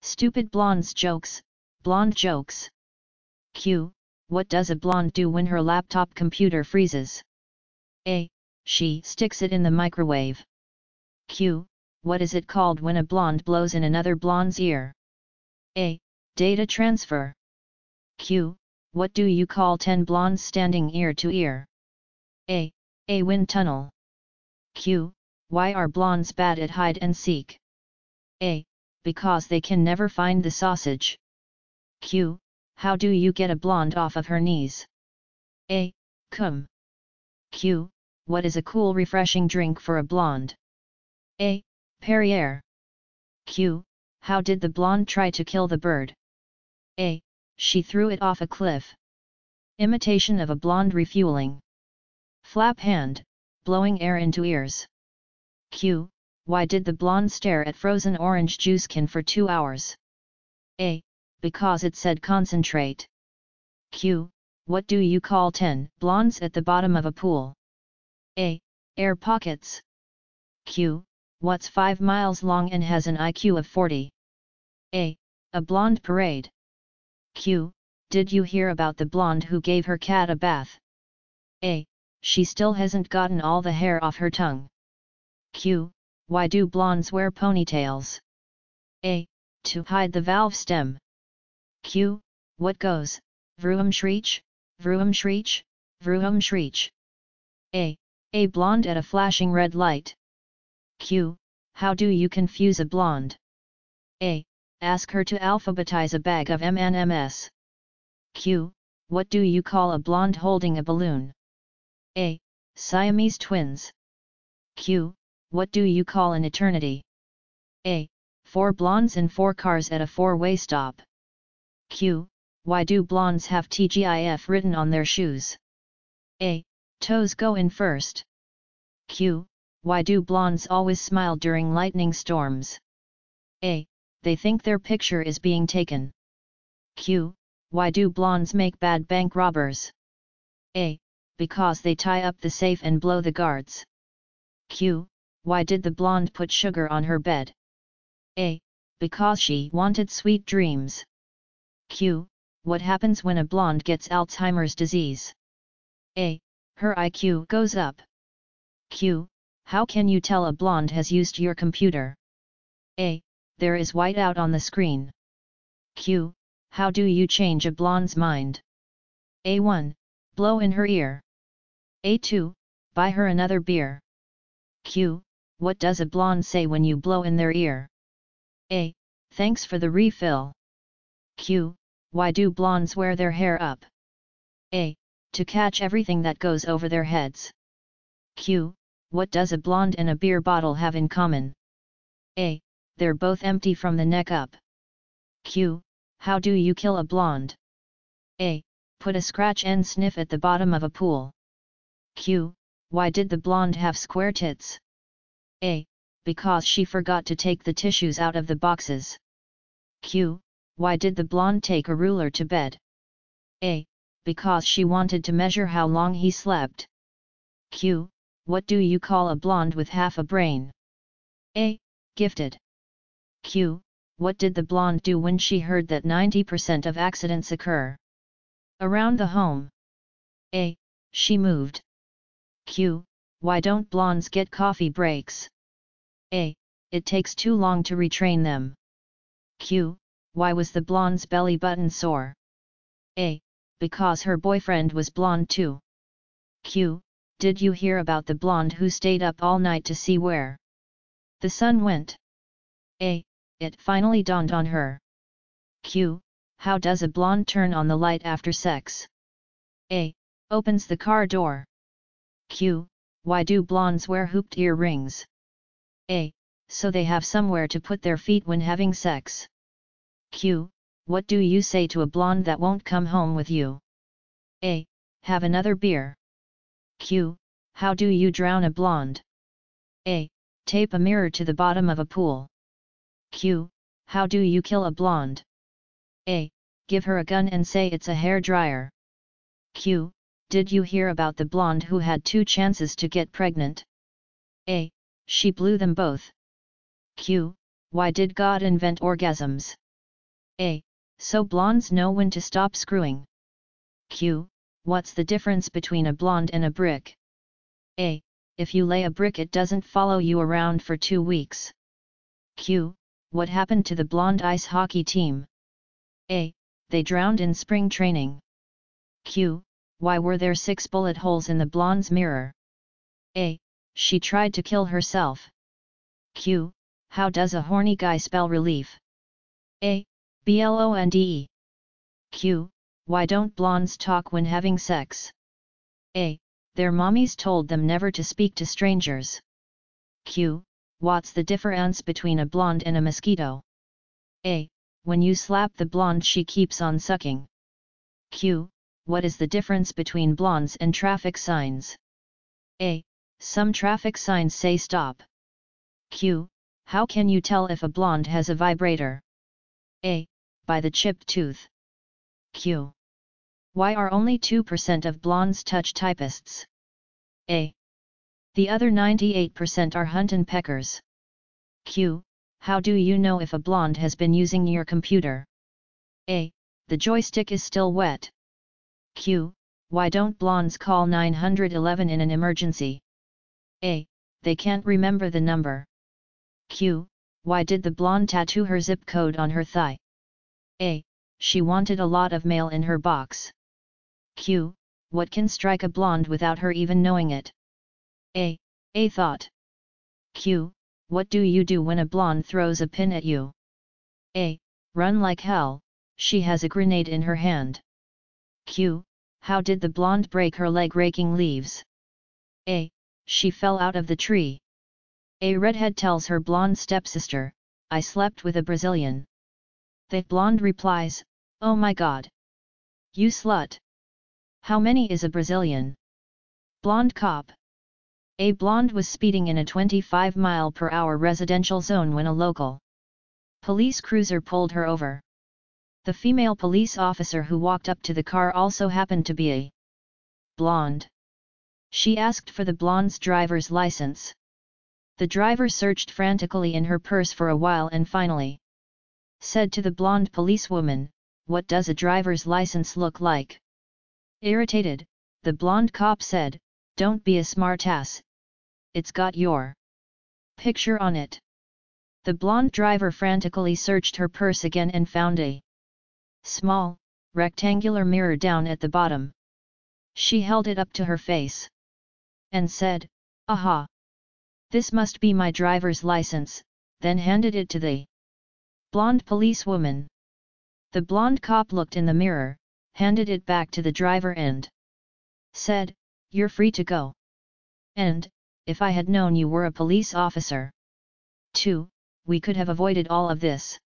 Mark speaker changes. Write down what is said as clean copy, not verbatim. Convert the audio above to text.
Speaker 1: Stupid blonde's jokes, blonde jokes. Q. What does a blonde do when her laptop computer freezes? A. She sticks it in the microwave. Q. What is it called when a blonde blows in another blonde's ear? A. Data transfer. Q. What do you call 10 blondes standing ear to ear? A. Wind tunnel. Q. Why are blondes bad at hide and seek? A. Because they can never find the sausage. Q. How do you get a blonde off of her knees? A. Cum. Q. What is a cool refreshing drink for a blonde? A. Perrier. Q. How did the blonde try to kill the bird? A. She threw it off a cliff. Imitation of a blonde refueling. Flap hand, blowing air into ears. Q. Why did the blonde stare at frozen orange juice can for 2 hours? A. Because it said concentrate. Q. What do you call 10 blondes at the bottom of a pool? A. Air pockets. Q. What's 5 miles long and has an IQ of 40? A. A blonde parade. Q. Did you hear about the blonde who gave her cat a bath? A. She still hasn't gotten all the hair off her tongue. Q. Why do blondes wear ponytails? A. To hide the valve stem. Q. What goes, vroom shreech, vroom shreech, vroom shreech? A. A blonde at a flashing red light. Q. How do you confuse a blonde? A. Ask her to alphabetize a bag of M&Ms. Q. What do you call a blonde holding a balloon? A. Siamese twins. Q. What do you call an eternity? A. 4 blondes in 4 cars at a 4-way stop. Q. Why do blondes have TGIF written on their shoes? A. Toes go in first. Q. Why do blondes always smile during lightning storms? A. They think their picture is being taken. Q. Why do blondes make bad bank robbers? A. Because they tie up the safe and blow the guards. Q. Why did the blonde put sugar on her bed? A. Because she wanted sweet dreams. Q. What happens when a blonde gets Alzheimer's disease? A. Her IQ goes up. Q. How can you tell a blonde has used your computer? A. There is whiteout on the screen. Q. How do you change a blonde's mind? A1. Blow in her ear. A2. Buy her another beer. Q. What does a blonde say when you blow in their ear? A. Thanks for the refill. Q. Why do blondes wear their hair up? A. To catch everything that goes over their heads. Q. What does a blonde and a beer bottle have in common? A. They're both empty from the neck up. Q. How do you kill a blonde? A. Put a scratch and sniff at the bottom of a pool. Q. Why did the blonde have square tits? A. Because she forgot to take the tissues out of the boxes. Q. Why did the blonde take a ruler to bed? A. Because she wanted to measure how long he slept. Q. What do you call a blonde with half a brain? A. Gifted. Q. What did the blonde do when she heard that 90% of accidents occur around the home? A. She moved. Q. Why don't blondes get coffee breaks? A. It takes too long to retrain them. Q. Why was the blonde's belly button sore? A. Because her boyfriend was blonde too. Q. Did you hear about the blonde who stayed up all night to see where the sun went? A. It finally dawned on her. Q. How does a blonde turn on the light after sex? A. Opens the car door. Q. Why do blondes wear hooped earrings? A. So they have somewhere to put their feet when having sex. Q. What do you say to a blonde that won't come home with you? A. Have another beer. Q. How do you drown a blonde? A. Tape a mirror to the bottom of a pool. Q. How do you kill a blonde? A. Give her a gun and say it's a hair dryer. Q. Did you hear about the blonde who had 2 chances to get pregnant? A. She blew them both. Q. Why did God invent orgasms? A. So blondes know when to stop screwing. Q. What's the difference between a blonde and a brick? A. If you lay a brick it doesn't follow you around for 2 weeks. Q. What happened to the blonde ice hockey team? A. They drowned in spring training. Q. Why were there 6 bullet holes in the blonde's mirror? A. She tried to kill herself. Q. How does a horny guy spell relief? A. BLONDE. Q. Why don't blondes talk when having sex? A. Their mommies told them never to speak to strangers. Q. What's the difference between a blonde and a mosquito? A. When you slap the blonde she keeps on sucking. Q. What is the difference between blondes and traffic signs? A. Some traffic signs say stop. Q. How can you tell if a blonde has a vibrator? A. By the chipped tooth. Q. Why are only 2% of blondes touch typists? A. The other 98% are hunt and peckers. Q. How do you know if a blonde has been using your computer? A. The joystick is still wet. Q. Why don't blondes call 911 in an emergency? A. They can't remember the number. Q. Why did the blonde tattoo her zip code on her thigh? A. She wanted a lot of mail in her box. Q. What can strike a blonde without her even knowing it? A. A thought. Q. What do you do when a blonde throws a pin at you? A. Run like hell, she has a grenade in her hand. Q. How did the blonde break her leg raking leaves? A. She fell out of the tree. A redhead tells her blonde stepsister, I slept with a Brazilian. The blonde replies, oh my god. You slut. How many is a Brazilian? Blonde cop. A blonde was speeding in a 25-mile-per-hour residential zone when a local police cruiser pulled her over. The female police officer who walked up to the car also happened to be a blonde. She asked for the blonde's driver's license. The driver searched frantically in her purse for a while and finally said to the blonde policewoman, what does a driver's license look like? Irritated, the blonde cop said, don't be a smartass. It's got your picture on it. The blonde driver frantically searched her purse again and found a small, rectangular mirror down at the bottom. She held it up to her face and said, aha! This must be my driver's license, then handed it to the blonde policewoman. The blonde cop looked in the mirror, handed it back to the driver and said, you're free to go. And, if I had known you were a police officer, too, we could have avoided all of this.